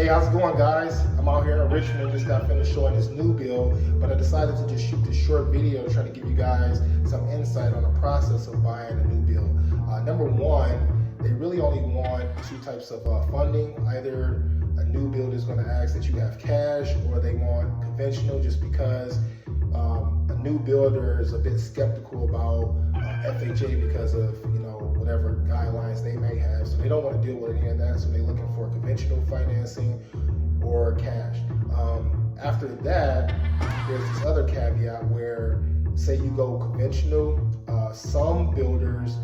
Hey, how's it going, guys? I'm out here in Richmond, just got finished showing this new build, but I decided to just shoot this short video to try to give you guys some insight on the process of buying a new build. Number one, they really only want two types of funding. Either a new build is going to ask that you have cash, or they want conventional, just because a new builder is a bit skeptical about FHA because of, whatever guidelines they may have. So they don't want to deal with any of that. So they're looking for conventional financing or cash. After that, there's this other caveat where, say you go conventional, some builders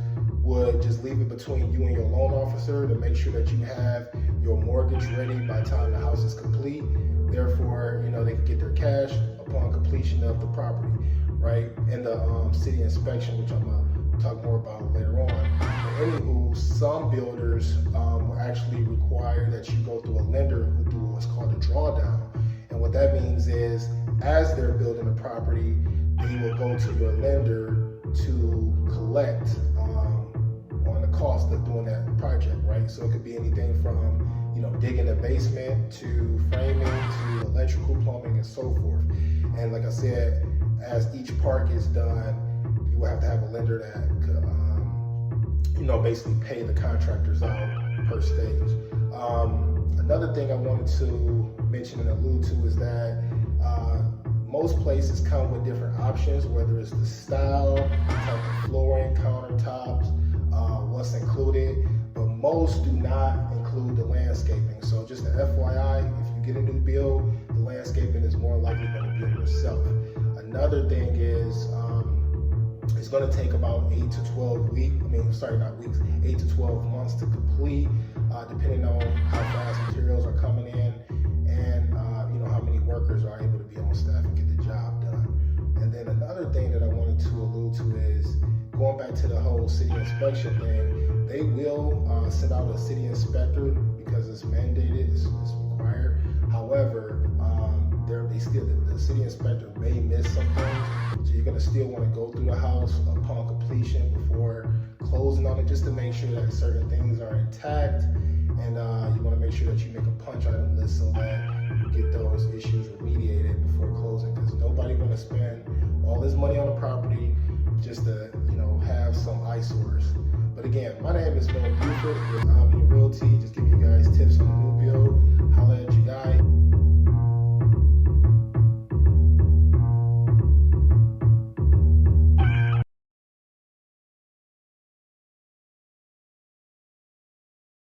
would just leave it between you and your loan officer to make sure that you have your mortgage ready by the time the house is complete. Therefore, they can get their cash upon completion of the property, right? And the city inspection, which I'm gonna talk more about later on. But anywho, some builders will actually require that you go through a lender who do what's called a drawdown. And what that means is, as they're building the property, they will go to your lender to collect on the cost of doing that project, right? So it could be anything from digging a basement to framing to electrical, plumbing, and so forth. And like I said, as each part gets done, you will have to have a lender that could, basically pay the contractors out per stage. Another thing I wanted to mention and allude to is that most places come with different options, whether it's the style, type of flooring, countertops, what's included, but most do not include the landscaping. So just an FYI, if you get a new build, the landscaping is more likely going to be yourself. Another thing is, it's going to take about 8 to 12 weeks, 8 to 12 months to complete, depending on how fast materials are coming in and how many workers are able to be on staff and get the job done. And then another thing that I wanted to allude to is, going back to the whole city inspection thing, they will send out a city inspector because it's mandated, it's required. However, the city inspector may miss some things, so you're going to still want to go through the house upon completion before closing on it, just to make sure that certain things are intact, and you want to make sure that you make a punch item list so that you get those issues remediated before closing, because nobody want to spend all this money on a property just to have some eyesores. But again, my name is Bill Buford with Omni Realty. Just give